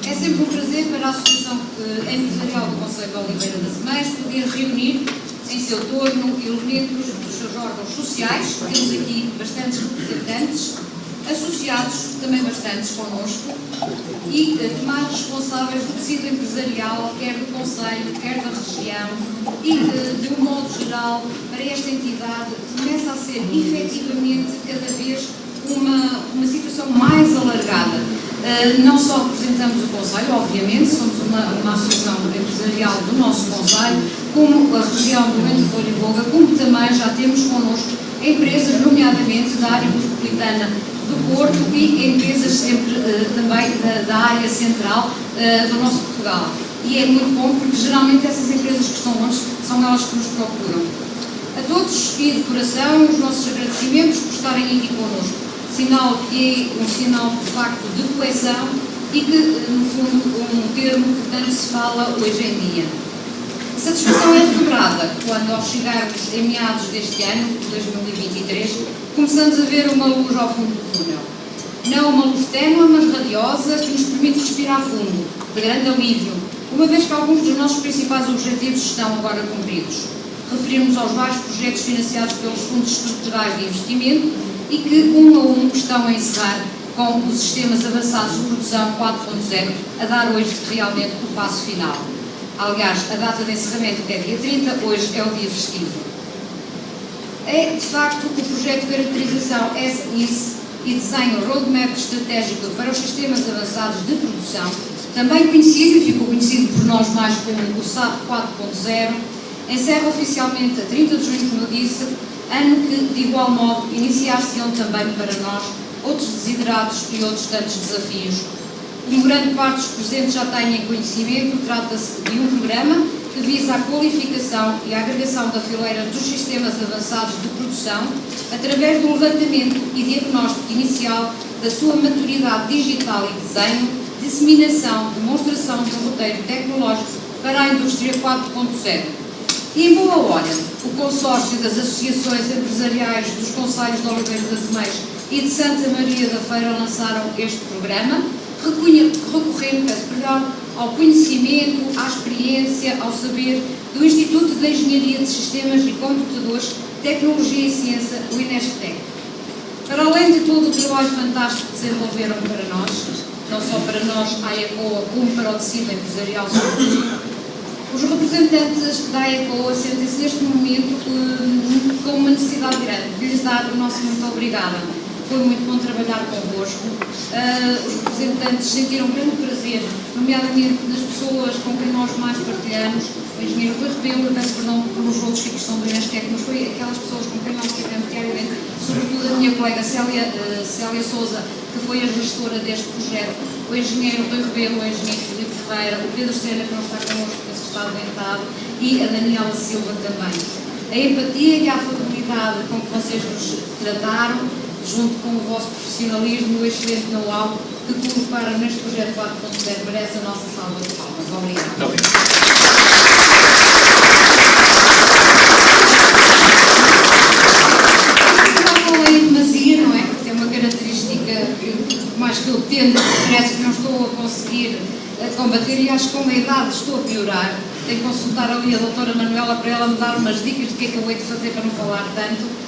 É sempre um prazer para a Associação Empresarial do Concelho de Oliveira das Meias poder reunir em seu torno elementos dos seus órgãos sociais. Temos aqui bastantes representantes, associados, também bastantes connosco, e demais responsáveis do tecido empresarial, quer do Concelho, quer da região, e de um modo geral, para esta entidade, começa a ser efetivamente cada vez uma situação mais alargada. Não só representamos o Concelho, obviamente, somos uma associação empresarial do nosso Concelho, como a região do Vento de Borivoga, como também já temos connosco empresas, nomeadamente da área metropolitana do Porto e empresas sempre também da área central do nosso Portugal. E é muito bom porque geralmente essas empresas que estão longe são elas que nos procuram. A todos e de coração os nossos agradecimentos por estarem aqui connosco. Sinal que é um sinal de facto de coesão e que, no fundo, um termo que tanto se fala hoje em dia. A satisfação é dobrada quando, ao chegarmos em meados deste ano, 2023, começamos a ver uma luz ao fundo do túnel. Não uma luz ténue, mas radiosa, que nos permite respirar fundo, de grande alívio, uma vez que alguns dos nossos principais objetivos estão agora cumpridos. Referimos aos vários projetos financiados pelos fundos estruturais de investimento e que, um a um, estão a encerrar com os sistemas avançados de produção 4.0, a dar hoje realmente o passo final. Aliás, a data de encerramento é dia 30, hoje é o dia festivo. É, de facto, o projeto de caracterização SIS e desenho roadmap estratégico para os sistemas avançados de produção, também conhecido e ficou conhecido por nós mais como o SAP 4.0, encerra oficialmente a 30 de junho, como eu disse, ano que, de igual modo, iniciar-se-ão também para nós outros desiderados e outros tantos desafios. Como grande parte dos presentes já têm em conhecimento, trata-se de um programa que visa a qualificação e a agregação da fileira dos sistemas avançados de produção através do levantamento e diagnóstico inicial da sua maturidade digital e desenho, disseminação, demonstração do roteiro tecnológico para a indústria 4.0. E em boa hora, o consórcio das associações empresariais dos Concelhos de Oliveira das Meias e de Santa Maria da Feira lançaram este programa, recorrendo ao conhecimento, à experiência, ao saber do Instituto de Engenharia de Sistemas e Computadores, Tecnologia e Ciência, o INESTEC. Para além de todo o trabalho fantástico que desenvolveram para nós, não só para nós, a ECOA, como para o tecido empresarial, os representantes da ECOA sentem-se neste momento com uma necessidade grande de lhes dar o nosso muito obrigada. Foi muito bom trabalhar convosco. Os representantes sentiram grande prazer, nomeadamente nas pessoas com quem nós mais partilhamos, o engenheiro Rui Rebelo, eu peço perdão pelos outros que estão do INESTEC, mas foi aquelas pessoas com quem nós tivemos diariamente, sobretudo a minha colega Célia Souza, que foi a gestora deste projeto, o engenheiro Rui Rebelo, o engenheiro Filipe Ferreira, o Pedro Sena, que não está connosco, penso que está adoentado, e a Daniela Silva também. A empatia e a afabilidade com que vocês nos trataram, junto com o vosso profissionalismo e o excelente know-how que colocaram neste projeto 4.0, merece a nossa salva de palmas. Obrigada. Já falei em demasia, não é? Porque tem uma característica que, mais que eu tendo, parece que não estou a conseguir combater e acho que com a idade estou a piorar. Tenho que consultar ali a doutora Manuela para ela me dar umas dicas de que é que eu hei de fazer para não falar tanto.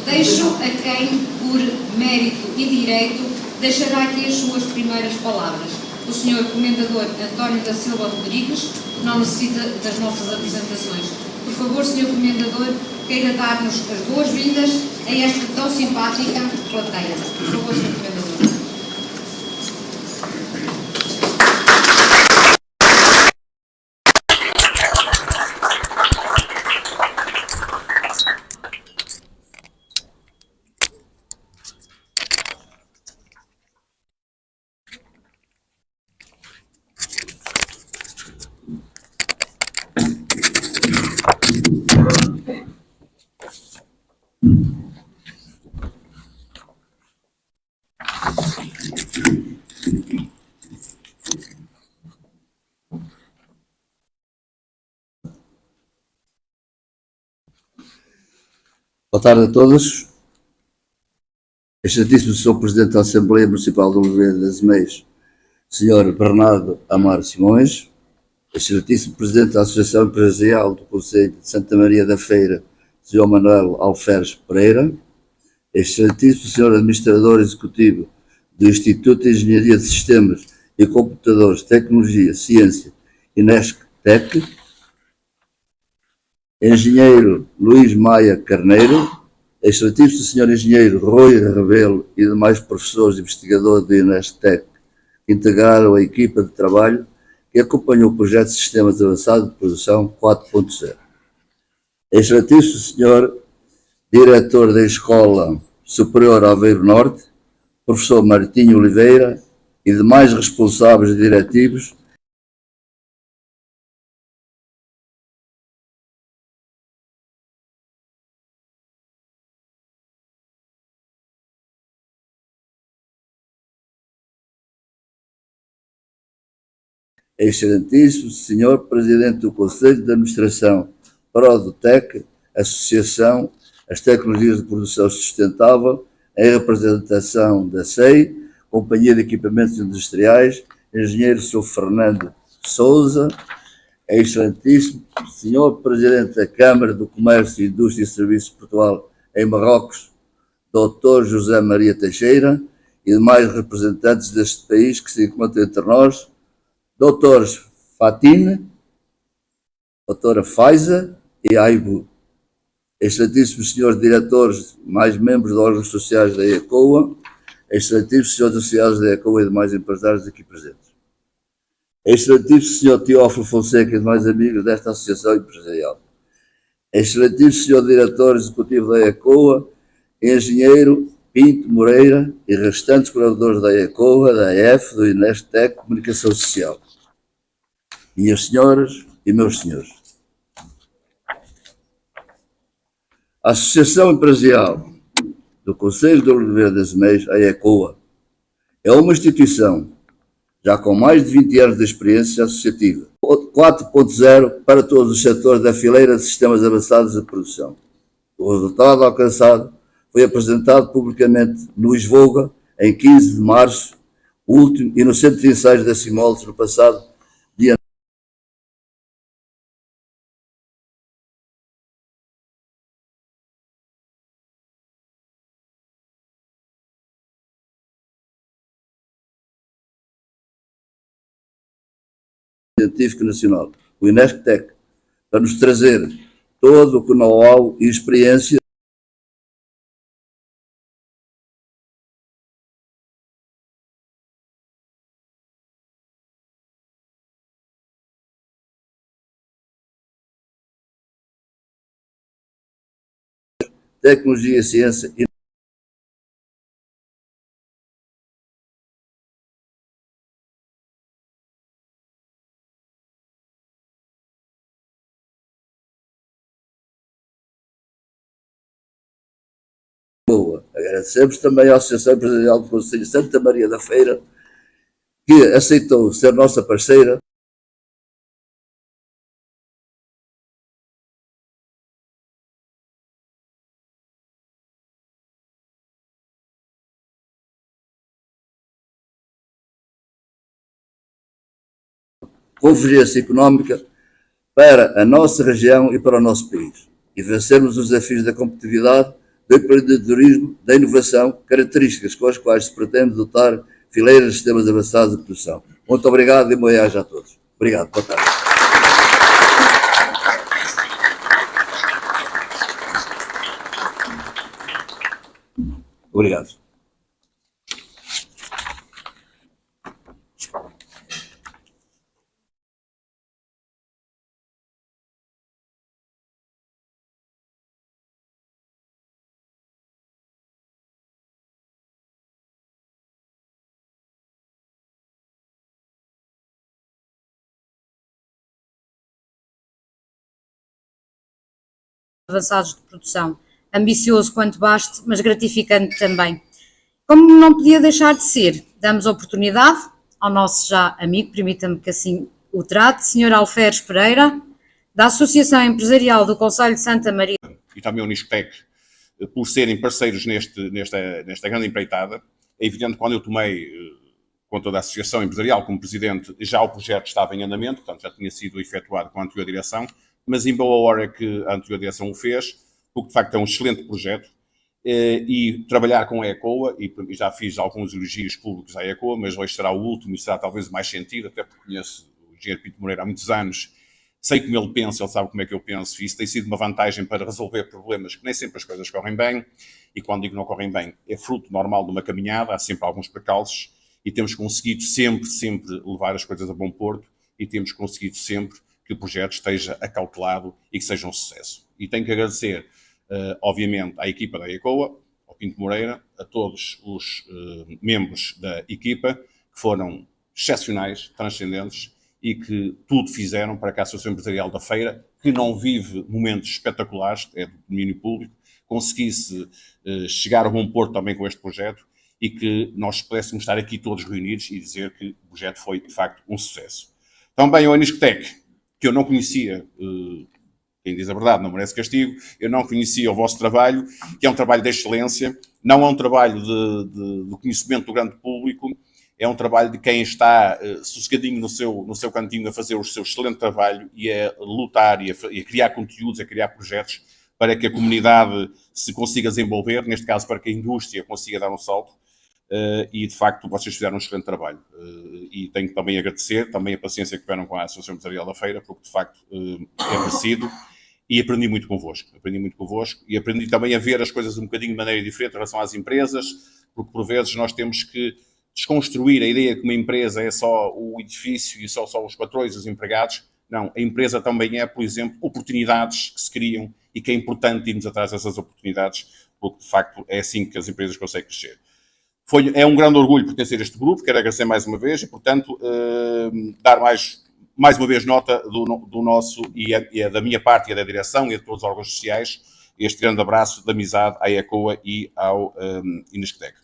Deixo a quem, por mérito e direito, deixará aqui as suas primeiras palavras. O Sr. Comendador António da Silva Rodrigues não necessita das nossas apresentações. Por favor, Sr. Comendador, queira dar-nos as boas-vindas a esta tão simpática plateia. Por favor, Sr. Comendador. Boa tarde a todos. Excelentíssimo Sr. Presidente da Assembleia Municipal de Oliveira das Meias, Sr. Bernardo Amaro Simões, excelentíssimo Presidente da Associação Empresarial do Concelho de Santa Maria da Feira, Sr. Manuel Alferes Pereira, excelentíssimo Sr. Administrador Executivo do Instituto de Engenharia de Sistemas e Computadores, Tecnologia, Ciência, INESC-TEC, Engenheiro Luís Maia Carneiro, excelentíssimo Sr. Engenheiro Rui Rebelo e demais professores e investigadores do INESC-TEC que integraram a equipa de trabalho que acompanhou o projeto de Sistemas Avançados de Produção 4.0. Excelentíssimo Sr. Diretor da Escola Superior Aveiro Norte, professor Martinho Oliveira e demais responsáveis e diretivos, excelentíssimo Sr. Presidente do Conselho de Administração Prodotec, Associação As Tecnologias de Produção Sustentável, em representação da SEI, Companhia de Equipamentos Industriais, Engenheiro Sr. Fernando Souza, excelentíssimo Sr. Presidente da Câmara do Comércio, Indústria e Serviços de Portugal em Marrocos, Dr. José Maria Teixeira, e demais representantes deste país que se encontram entre nós, doutores Fatine, doutora Faiza e Aibu, excelentíssimos senhores diretores, mais membros de órgãos sociais da ECOA, excelentíssimos senhores associados da ECOA e demais empresários aqui presentes, excelentíssimo senhor Teófilo Fonseca e demais amigos desta associação empresarial, excelentíssimo senhor diretor executivo da ECOA, engenheiro Pinto Moreira e restantes colaboradores da ECOA, da EF, do INESC-TEC, Comunicação Social. Minhas senhoras e meus senhores, a Associação Empresarial do Concelho de Oliveira das Meias, a ECOA, é uma instituição já com mais de 20 anos de experiência associativa, 4.0 para todos os setores da fileira de sistemas avançados de produção. O resultado alcançado foi apresentado publicamente no ISVOGA em 15 de março, último, e no Centro de Ensaios da Simoldes no passado dia. Científico Nacional, o INESC-TEC, para nos trazer todo o know-how e experiência tecnologia, ciência e boa. Agradecemos também à Associação Empresarial do Concelho de Santa Maria da Feira, que aceitou ser nossa parceira. Convergência económica para a nossa região e para o nosso país, e vencermos os desafios da competitividade, do empreendedorismo, da inovação, características com as quais se pretende dotar fileiras de sistemas avançados de produção. Muito obrigado e boa-viagem a todos. Obrigado, boa tarde. Obrigado. Avançados de produção, ambicioso quanto baste, mas gratificante também. Como não podia deixar de ser, damos oportunidade ao nosso já amigo, permita-me que assim o trate, Sr. Alferes Pereira, da Associação Empresarial do Concelho de Santa Maria. E também o INESC-TEC, por serem parceiros nesta grande empreitada. É evidente que quando eu tomei com toda a associação empresarial como presidente, já o projeto estava em andamento, portanto já tinha sido efetuado com a anterior direção, mas em boa hora que a anterior direção o fez, porque de facto é um excelente projeto, e trabalhar com a ECOA, e já fiz alguns elogios públicos à ECOA, mas hoje será o último e será talvez o mais sentido, até porque conheço o engenheiro Pinto Moreira há muitos anos, sei como ele pensa, ele sabe como é que eu penso, e isso tem sido uma vantagem para resolver problemas que nem sempre as coisas correm bem, e quando digo não correm bem, é fruto normal de uma caminhada, há sempre alguns percalços, e temos conseguido sempre levar as coisas a bom porto, e temos conseguido sempre que o projeto esteja acautelado e que seja um sucesso. E tenho que agradecer, obviamente, à equipa da ECOA, ao Pinto Moreira, a todos os membros da equipa, que foram excepcionais, transcendentes, e que tudo fizeram para que a Associação Empresarial da Feira, que não vive momentos espetaculares, é do domínio público, conseguisse chegar a bom porto também com este projeto e que nós pudéssemos estar aqui todos reunidos e dizer que o projeto foi, de facto, um sucesso. Também ao Enisctec, que eu não conhecia, quem diz a verdade não merece castigo, eu não conhecia o vosso trabalho, que é um trabalho de excelência, não é um trabalho de conhecimento do grande público, é um trabalho de quem está sossegadinho no seu cantinho a fazer o seu excelente trabalho e a lutar e a criar conteúdos, a criar projetos para que a comunidade se consiga desenvolver, neste caso para que a indústria consiga dar um salto. E de facto vocês fizeram um excelente trabalho. E tenho que também agradecer também a paciência que tiveram com a Associação Empresarial da Feira, porque de facto é merecido. E aprendi muito convosco. E aprendi também a ver as coisas um bocadinho de maneira diferente em relação às empresas, porque por vezes nós temos que desconstruir a ideia que uma empresa é só o edifício e só os patrões, os empregados. Não, a empresa também é, por exemplo, oportunidades que se criam e que é importante irmos atrás dessas oportunidades, porque de facto é assim que as empresas conseguem crescer. É um grande orgulho pertencer a este grupo, quero agradecer mais uma vez e, portanto, dar mais uma vez nota do nosso e da minha parte e da direção e de todos os órgãos sociais, este grande abraço de amizade à ECOA e ao Enisctec.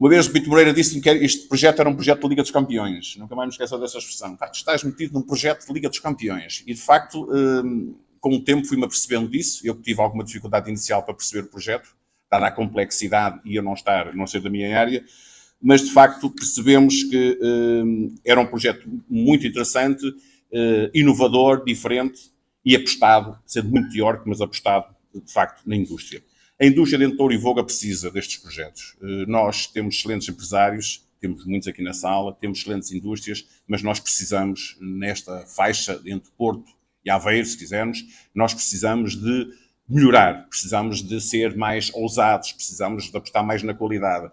Uma vez o Pinto Moreira disse-me que este projeto era um projeto de Liga dos Campeões. Nunca mais me esqueço dessa expressão. Tu estás metido num projeto de Liga dos Campeões. E, de facto, com o tempo fui-me apercebendo disso. Eu tive alguma dificuldade inicial para perceber o projeto, dada a complexidade e eu não ser da minha área. Mas, de facto, percebemos que era um projeto muito interessante, inovador, diferente e apostado, sendo muito teórico, mas apostado, de facto, na indústria. A indústria dentro de Touro e Voga precisa destes projetos. Nós temos excelentes empresários, temos muitos aqui na sala, temos excelentes indústrias, mas nós precisamos, nesta faixa entre Porto e Aveiro, se quisermos, nós precisamos de melhorar, precisamos de ser mais ousados, precisamos de apostar mais na qualidade,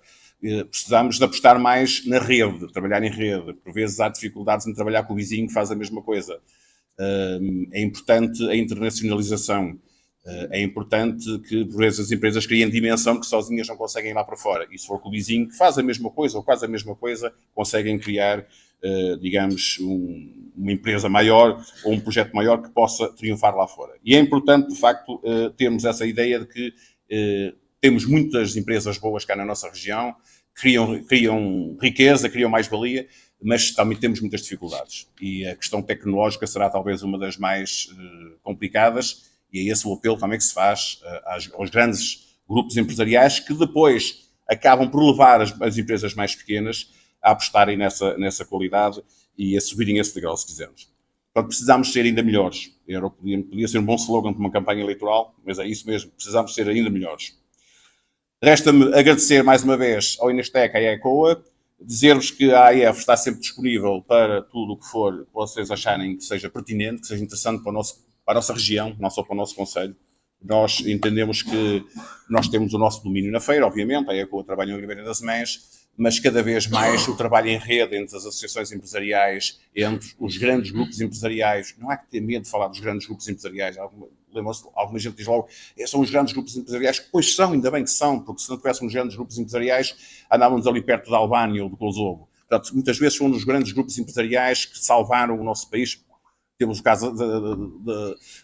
precisamos de apostar mais na rede, de trabalhar em rede. Por vezes há dificuldades em trabalhar com o vizinho que faz a mesma coisa. É importante a internacionalização. É importante que, por vezes, as empresas criem dimensão que sozinhas não conseguem ir lá para fora. E se for com o vizinho que faz a mesma coisa ou quase a mesma coisa, conseguem criar, digamos, uma empresa maior ou um projeto maior que possa triunfar lá fora. E é importante, de facto, termos essa ideia de que temos muitas empresas boas cá na nossa região, criam riqueza, criam mais-valia, mas também temos muitas dificuldades. E a questão tecnológica será talvez uma das mais complicadas. E é esse o apelo também que se faz aos grandes grupos empresariais que depois acabam por levar as empresas mais pequenas a apostarem nessa qualidade e a subirem esse degrau, se quisermos. Portanto, precisamos ser ainda melhores. Podia ser um bom slogan de uma campanha eleitoral, mas é isso mesmo, precisamos ser ainda melhores. Resta-me agradecer mais uma vez ao Enisctec, à ECOA, dizer-vos que a AEF está sempre disponível para tudo o que for que vocês acharem que seja pertinente, que seja interessante para a nossa região, não só para o nosso concelho. Nós entendemos que nós temos o nosso domínio na feira, obviamente, a ECOA trabalha em Ribeira das Mães, mas cada vez mais o trabalho em rede entre as associações empresariais, entre os grandes grupos empresariais. Não há que ter medo de falar dos grandes grupos empresariais. Alguma gente diz logo, são os grandes grupos empresariais, pois são, ainda bem que são, porque se não tivéssemos grandes grupos empresariais, andávamos ali perto da Albânia ou do Kosovo. Portanto, muitas vezes são os grandes grupos empresariais que salvaram o nosso país. Temos o caso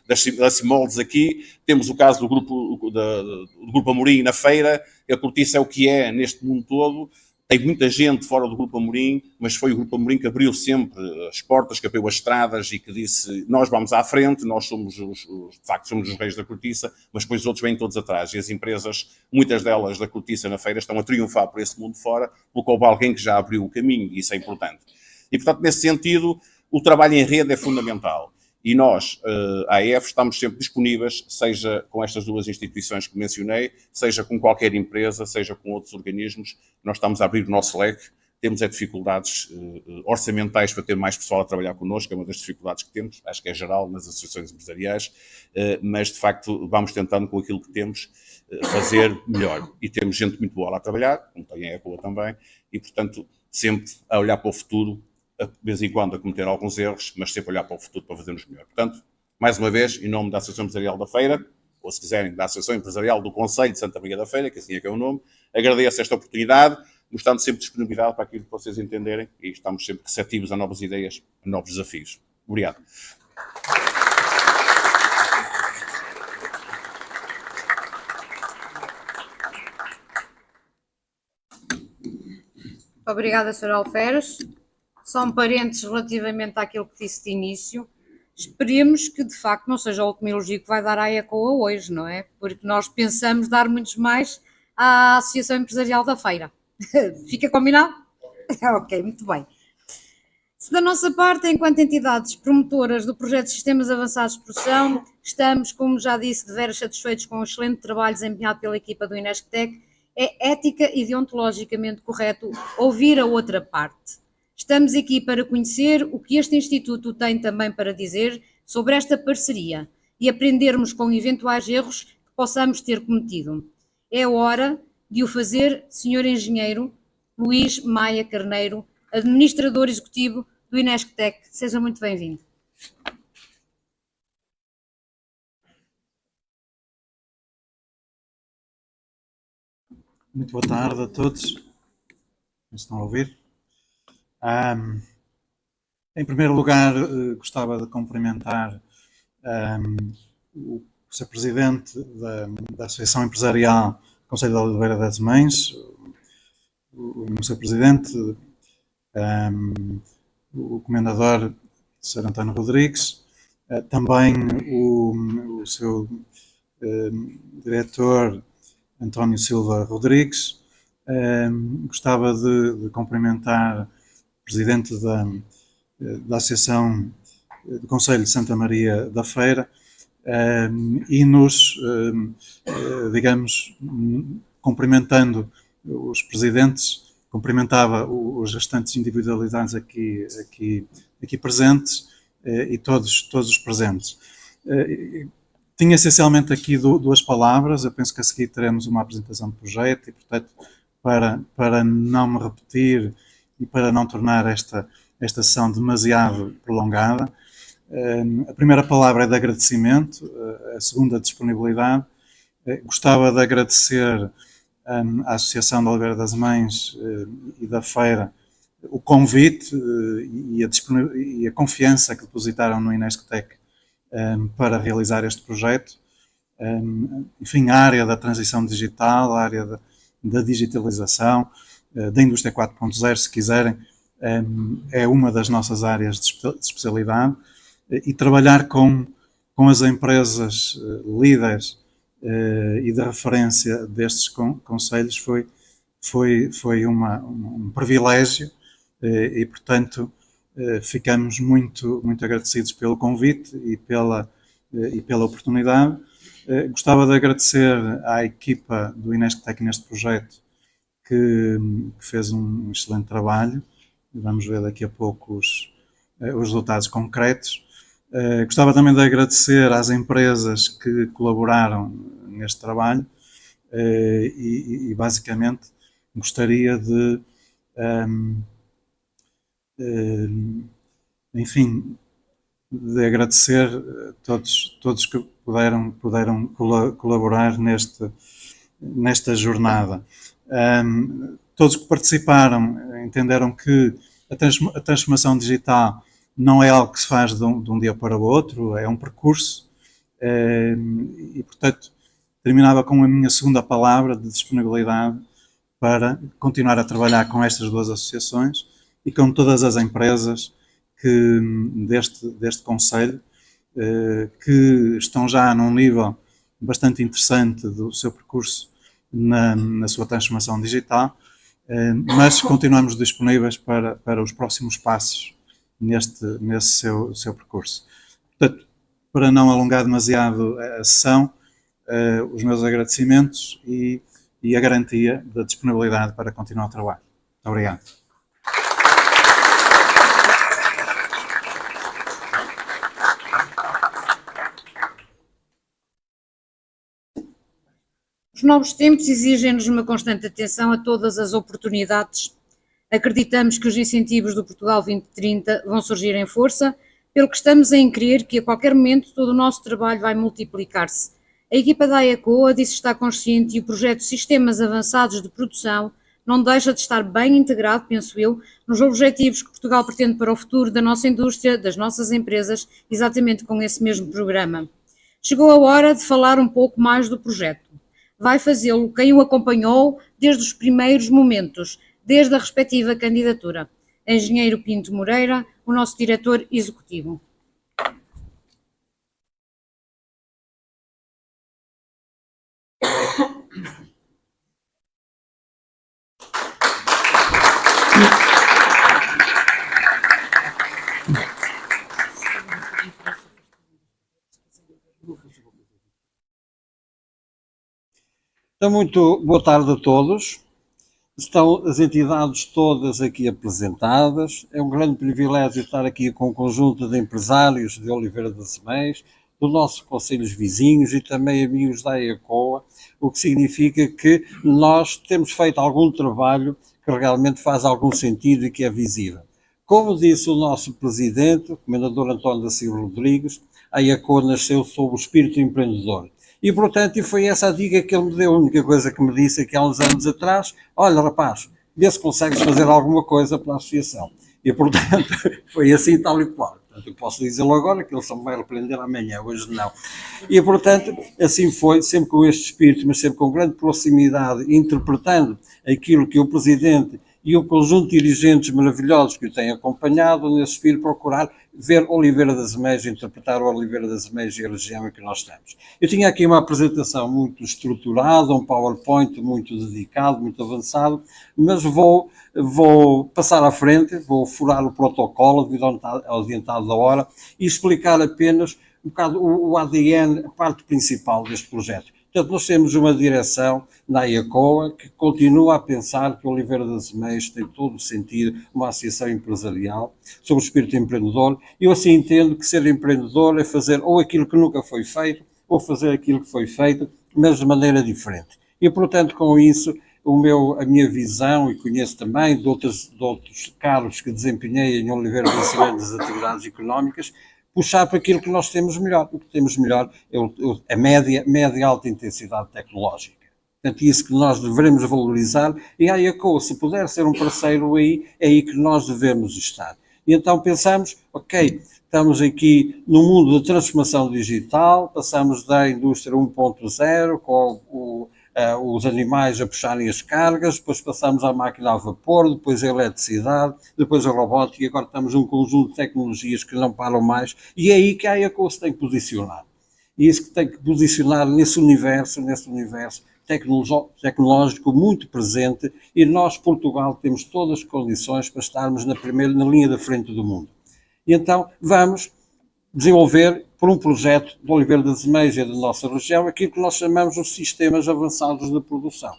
da Simoldes aqui, temos o caso do Grupo Amorim na feira, a Cortiça é o que é neste mundo todo, tem muita gente fora do Grupo Amorim, mas foi o Grupo Amorim que abriu sempre as portas, que abriu as estradas e que disse, nós vamos à frente, nós somos de facto somos os reis da cortiça, mas depois os outros vêm todos atrás. E as empresas, muitas delas da cortiça na feira, estão a triunfar por esse mundo fora, porque houve alguém que já abriu o caminho, e isso é importante. E, portanto, nesse sentido, o trabalho em rede é fundamental. E nós, a AEF, estamos sempre disponíveis, seja com estas duas instituições que mencionei, seja com qualquer empresa, seja com outros organismos, nós estamos a abrir o nosso leque. Temos dificuldades orçamentais para ter mais pessoal a trabalhar connosco, é uma das dificuldades que temos, acho que é geral nas associações empresariais, mas de facto vamos tentando com aquilo que temos fazer melhor. E temos gente muito boa lá a trabalhar, como tem a ECOA também, e portanto sempre a olhar para o futuro, de vez em quando a cometer alguns erros, mas sempre olhar para o futuro para fazermos melhor. Portanto, mais uma vez, em nome da Associação Empresarial da Feira, ou se quiserem, da Associação Empresarial do Conselho de Santa Maria da Feira, que assim é que é o nome, agradeço esta oportunidade, mostrando sempre disponibilidade para aquilo que vocês entenderem e estamos sempre receptivos a novas ideias, a novos desafios. Obrigado. Obrigada, Sr. Alferes. Só um parênteses relativamente àquilo que disse de início. Esperemos que, de facto, não seja o último elogio que vai dar à ECOA hoje, não é? Porque nós pensamos dar muitos mais à Associação Empresarial da Feira. Fica combinado? Ok, muito bem. Se da nossa parte, enquanto entidades promotoras do projeto de Sistemas Avançados de Produção, estamos, como já disse, de veras satisfeitos com o excelente trabalho desempenhado pela equipa do INESCTEC, é ética e deontologicamente correto ouvir a outra parte. Estamos aqui para conhecer o que este Instituto tem também para dizer sobre esta parceria e aprendermos com eventuais erros que possamos ter cometido. É hora de o fazer, Sr. Engenheiro Luís Maia Carneiro, Administrador Executivo do INESCTEC. Seja muito bem-vindo. Muito boa tarde a todos. Me estão a ouvir? Em primeiro lugar, gostava de cumprimentar o Sr. Presidente da Associação Empresarial Conselho de Oliveira das Mães, o Sr. Presidente, o Comendador Sr. António Rodrigues, também o seu Diretor António Silva Rodrigues. Gostava de cumprimentar o Presidente da Associação do Conselho de Santa Maria da Feira e digamos, cumprimentando os presidentes, cumprimentava os restantes individualidades aqui presentes e todos os presentes. Tinha essencialmente aqui duas palavras. Eu penso que a seguir teremos uma apresentação de projeto e, portanto, para não me repetir e para não tornar esta sessão demasiado prolongada, a primeira palavra é de agradecimento, a segunda, disponibilidade. Gostava de agradecer à Associação de Oliveira das Mães e da Feira o convite e a confiança que depositaram no INESCTEC para realizar este projeto. Enfim, a área da transição digital, a área da digitalização, da indústria 4.0, se quiserem, é uma das nossas áreas de especialidade, e trabalhar com as empresas líderes e de referência destes conselhos foi um privilégio e, portanto, ficamos muito agradecidos pelo convite e pela oportunidade. Gostava de agradecer à equipa do INESCTEC neste projeto que fez um excelente trabalho. Vamos ver daqui a pouco os resultados concretos. Gostava também de agradecer às empresas que colaboraram neste trabalho e basicamente gostaria de agradecer a todos que puderam colaborar nesta jornada. Todos que participaram entenderam que a transformação digital não é algo que se faz de um dia para o outro, é um percurso e, portanto, terminava com a minha segunda palavra de disponibilidade para continuar a trabalhar com estas duas associações e com todas as empresas deste Conselho, que estão já num nível bastante interessante do seu percurso na sua transformação digital, mas continuamos disponíveis para os próximos passos nesse seu percurso. Portanto, para não alongar demasiado a sessão, os meus agradecimentos e a garantia da disponibilidade para continuar o trabalho. Muito obrigado. Os novos tempos exigem-nos uma constante atenção a todas as oportunidades. Acreditamos que os incentivos do Portugal 2030 vão surgir em força, pelo que estamos em crer que a qualquer momento todo o nosso trabalho vai multiplicar-se. A equipa da AECOA disso está consciente e o projeto Sistemas Avançados de Produção não deixa de estar bem integrado, penso eu, nos objetivos que Portugal pretende para o futuro da nossa indústria, das nossas empresas, exatamente com esse mesmo programa. Chegou a hora de falar um pouco mais do projeto. Vai fazê-lo quem o acompanhou desde os primeiros momentos, desde a respectiva candidatura. Engenheiro Pinto Moreira, o nosso diretor executivo. Então, muito boa tarde a todos. Estão as entidades todas aqui apresentadas. É um grande privilégio estar aqui com um conjunto de empresários de Oliveira das Meias, dos nossos concelhos vizinhos e também amigos da AECOA, o que significa que nós temos feito algum trabalho que realmente faz algum sentido e que é visível. Como disse o nosso presidente, o comendador António da Silva Rodrigues, a AECOA nasceu sob o espírito empreendedor. E, portanto, foi essa a dica que ele me deu. A única coisa que me disse aqui há uns anos atrás: olha, rapaz, vê se consegues fazer alguma coisa pela associação. E, portanto, foi assim tal e qual. Portanto, eu posso dizê-lo agora, que ele só me vai repreender amanhã, hoje não. E, portanto, assim foi, sempre com este espírito, mas sempre com grande proximidade, interpretando aquilo que o Presidente e o conjunto de dirigentes maravilhosos que o têm acompanhado, nesse espírito, procurar ver Oliveira das Meias, interpretar o Oliveira das Meias e a região em que nós estamos. Eu tinha aqui uma apresentação muito estruturada, um PowerPoint muito dedicado, muito avançado, mas vou passar à frente, vou furar o protocolo devido ao adiantado da hora e explicar apenas um bocado o ADN, a parte principal deste projeto. Portanto, nós temos uma direção na AECOA que continua a pensar que Oliveira das Meias tem todo o sentido, uma associação empresarial, sob o espírito empreendedor. Eu assim entendo que ser empreendedor é fazer ou aquilo que nunca foi feito, ou fazer aquilo que foi feito, mas de maneira diferente. E, portanto, com isso, a minha visão, e conheço também de outros cargos que desempenhei em Oliveira das Meias das atividades económicas, puxar para aquilo que nós temos melhor. O que temos melhor é a média e alta intensidade tecnológica. Portanto, isso que nós devemos valorizar, e a AECOA, se puder ser um parceiro aí, é aí que nós devemos estar. E então pensamos, ok, estamos aqui no mundo da transformação digital, passamos da indústria 1.0, com os animais a puxarem as cargas, depois passamos à máquina a vapor, depois a eletricidade, depois a robótica, e agora estamos num conjunto de tecnologias que não param mais, e é aí que a AECOA se tem que posicionar. E isso que tem que posicionar nesse universo tecnológico muito presente, e nós, Portugal, temos todas as condições para estarmos na linha da frente do mundo. E então vamos desenvolver, por um projeto de Oliveira das Meias e da nossa região, aquilo que nós chamamos os sistemas avançados de produção.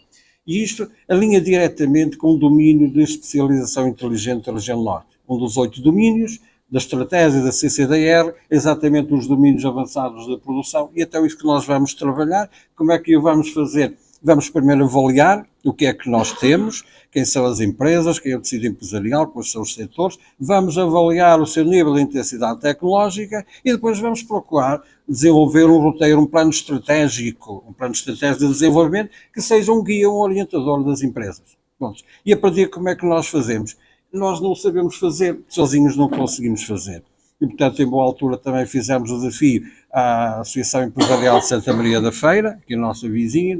E isto alinha diretamente com o domínio de especialização inteligente da região norte. Um dos 8 domínios da estratégia da CCDR, exatamente os domínios avançados da produção, e até isso que nós vamos trabalhar. Como é que o vamos fazer? Vamos primeiro avaliar o que é que nós temos, quem são as empresas, quem é o tecido empresarial, quais são os setores, vamos avaliar o seu nível de intensidade tecnológica e depois vamos procurar desenvolver um roteiro, um plano estratégico de desenvolvimento que seja um guia, um orientador das empresas. Bom, e a partir de como é que nós fazemos? Nós não sabemos fazer, sozinhos não conseguimos fazer. e, portanto, em boa altura também fizemos o desafio à Associação Empresarial de Santa Maria da Feira, que é a nossa vizinha,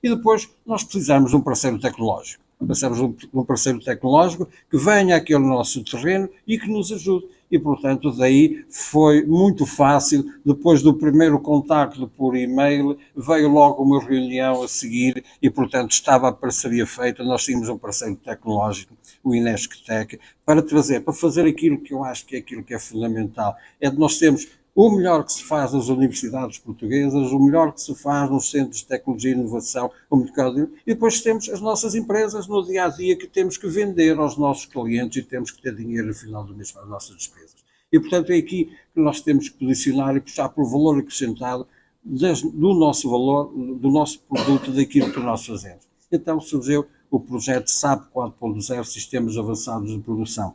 e depois nós precisamos de um parceiro tecnológico. Precisamos de um parceiro tecnológico que venha aqui ao nosso terreno e que nos ajude. E, portanto, daí foi muito fácil, depois do primeiro contacto por e-mail, veio logo uma reunião a seguir e, portanto, estava a parceria feita, nós tínhamos um parceiro tecnológico, o Inesctec, para fazer aquilo que eu acho que é aquilo que é fundamental, é de nós termos o melhor que se faz nas universidades portuguesas, o melhor que se faz nos centros de tecnologia e inovação, e depois temos as nossas empresas no dia-a-dia que temos que vender aos nossos clientes e temos que ter dinheiro no final do mês para as nossas despesas. E, portanto, é aqui que nós temos que posicionar e puxar pelo valor acrescentado do nosso valor, do nosso produto, daquilo que nós fazemos. Então surgiu o projeto SAP 4.0, Sistemas Avançados de Produção,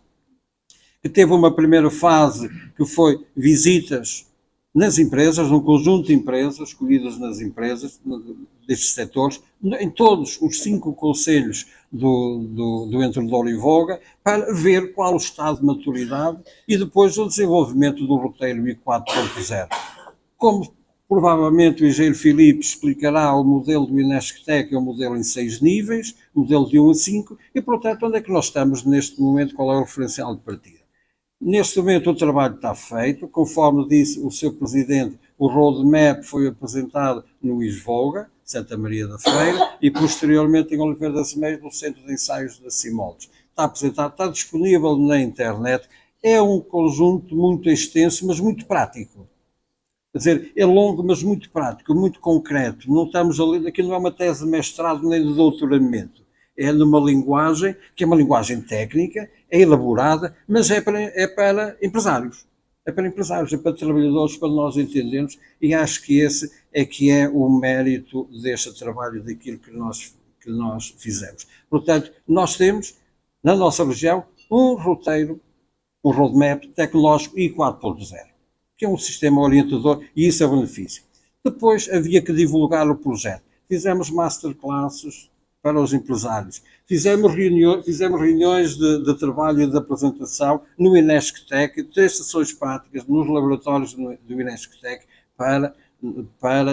que teve uma primeira fase que foi visitas nas empresas, num conjunto de empresas, escolhidas nas empresas, destes setores, em todos os 5 concelhos do Entre Douro e Voga, para ver qual o estado de maturidade e depois o desenvolvimento do roteiro I 4.0. Como provavelmente o engenheiro Filipe explicará, o modelo do Inesctec é um modelo em 6 níveis, modelo de 1 a 5, e portanto onde é que nós estamos neste momento, qual é o referencial de partida? Neste momento o trabalho está feito, conforme disse o seu presidente, o roadmap foi apresentado no ISVOGA, Santa Maria da Feira, e posteriormente em Oliveira das Meias, no Centro de Ensaios da Simoldes. Está apresentado, está disponível na internet, é um conjunto muito extenso, mas muito prático. Quer dizer, é longo, mas muito prático, muito concreto. Não estamos ali, aqui não é uma tese de mestrado nem de doutoramento. É numa linguagem, que é uma linguagem técnica, é elaborada, mas é para empresários. É para empresários, é para trabalhadores, para nós entendermos, e acho que esse é que é o mérito deste trabalho, daquilo que nós fizemos. Portanto, nós temos, na nossa região, um roteiro, um roadmap tecnológico I 4.0, que é um sistema orientador, e isso é o benefício. Depois havia que divulgar o projeto. Fizemos masterclasses para os empresários. Fizemos reuniões de trabalho e de apresentação no Inesctec, 3 sessões práticas nos laboratórios do Inesctec para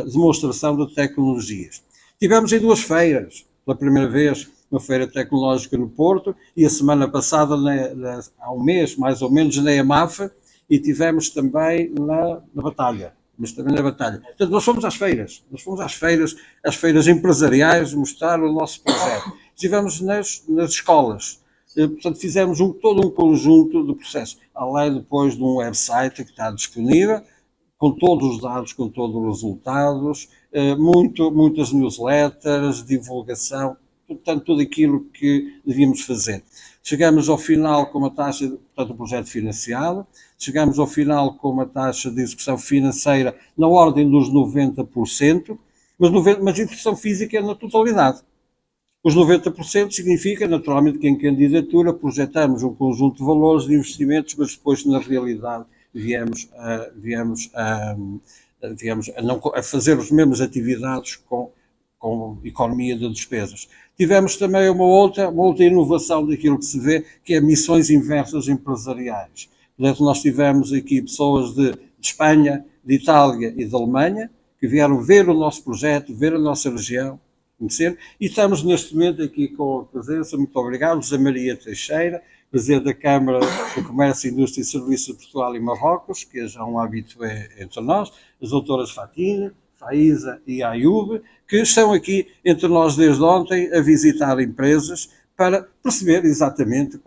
demonstração de tecnologias. Tivemos em 2 feiras, pela primeira vez, uma feira tecnológica no Porto, e a semana passada, há um mês mais ou menos, na EMAF, e tivemos também na Batalha. Mas também na Batalha. Portanto, nós fomos às feiras, as feiras empresariais, mostrar o nosso projeto. Estivemos nas escolas. Portanto, fizemos todo um conjunto de processos. Além depois de um website que está disponível, com todos os dados, com todos os resultados, muitas newsletters, divulgação, portanto, tudo aquilo que devíamos fazer. Chegamos ao final com uma taxa, portanto, o projeto financiado, chegamos ao final com uma taxa de execução financeira na ordem dos 90%, mas execução física é na totalidade. Os 90% significa, naturalmente, que em candidatura projetamos um conjunto de valores de investimentos, mas depois, na realidade, viemos a fazer as mesmas atividades com economia de despesas. Tivemos também uma outra inovação daquilo que se vê, que é missões inversas empresariais. Portanto, nós tivemos aqui pessoas de Espanha, de Itália e de Alemanha, que vieram ver o nosso projeto, ver a nossa região, conhecer, e estamos neste momento aqui com a presença, muito obrigado, José Maria Teixeira, Presidente da Câmara de Comércio, Indústria e Serviços de Portugal e Marrocos, que é já um habitué entre nós, as doutoras Fatine, Faísa e Ayub, que estão aqui entre nós desde ontem a visitar empresas para perceber exatamente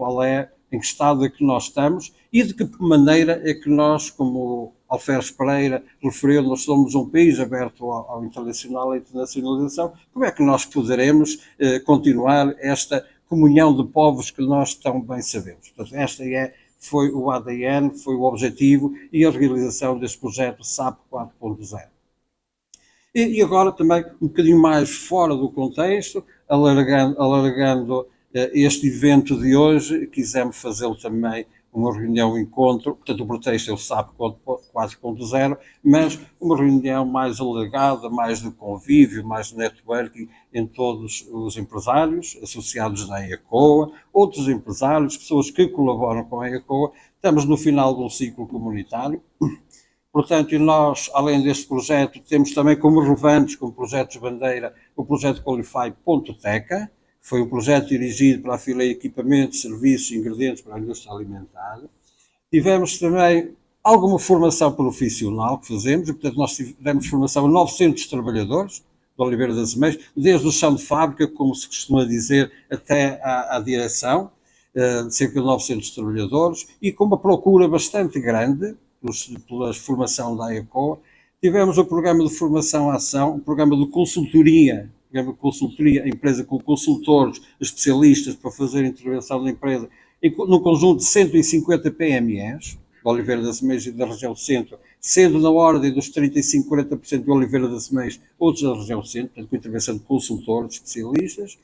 em que estado é que nós estamos e de que maneira é que nós, como o Alferes Pereira referiu, nós somos um país aberto ao internacional e internacionalização, como é que nós poderemos continuar esta comunhão de povos que nós tão bem sabemos. Portanto, foi o ADN, foi o objetivo e a realização deste projeto SAP 4.0. E agora também um bocadinho mais fora do contexto, alargando este evento de hoje, quisemos fazê-lo também uma reunião, um encontro, portanto o pretexto é o SAP 4.0, mas uma reunião mais alargada, mais de convívio, mais de networking em todos os empresários associados à EACOA, outros empresários, pessoas que colaboram com a EACOA, Estamos no final de um ciclo comunitário. Portanto, e nós, além deste projeto, temos também como relevantes, como projetos bandeira, o projeto Qualify.teca, que foi um projeto dirigido para a fileira de equipamentos, serviços e ingredientes para a indústria alimentar. Tivemos também alguma formação profissional que fazemos, e, portanto, nós tivemos formação a 900 trabalhadores de Oliveira das Meias, desde o chão de fábrica, como se costuma dizer, até à direção, de cerca de 900 trabalhadores, e com uma procura bastante grande pela formação da AECOA. Tivemos o programa de formação-ação, o programa de consultoria, a empresa com consultores, especialistas para fazer a intervenção da empresa, no conjunto de 150 PMEs, de Oliveira das Meias e da região centro, sendo na ordem dos 35-40% de Oliveira das Meias, outros da região centro, portanto, com intervenção de consultores, especialistas.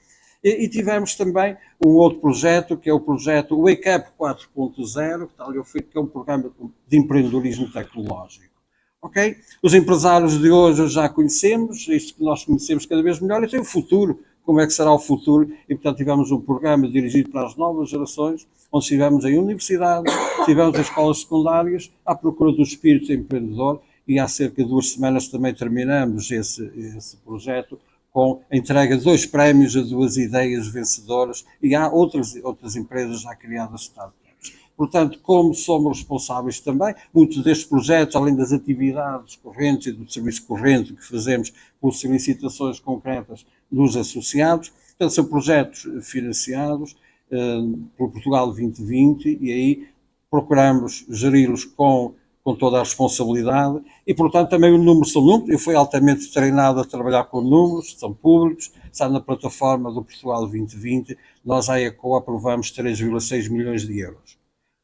E tivemos também um outro projeto, que é o projeto Wake Up 4.0, que está ali feito, que é um programa de empreendedorismo tecnológico. Ok? Os empresários de hoje já conhecemos, isto que nós conhecemos cada vez melhor, e tem o futuro, como é que será o futuro, e portanto tivemos um programa dirigido para as novas gerações, onde estivemos em universidades, estivemos em escolas secundárias, à procura do espírito empreendedor, e há cerca de 2 semanas também terminamos esse projeto, com a entrega de 2 prémios a 2 ideias vencedoras, e há outras empresas já criadas startups. Portanto, como somos responsáveis também, muitos destes projetos, além das atividades correntes e do serviço corrente que fazemos por solicitações concretas dos associados, portanto, são projetos financiados pelo Portugal 2020, e aí procuramos geri-los com toda a responsabilidade, e portanto também os números são números. Eu fui altamente treinado a trabalhar com números, são públicos, está na plataforma do Portugal 2020, nós à ECO aprovamos 3,6 milhões de euros.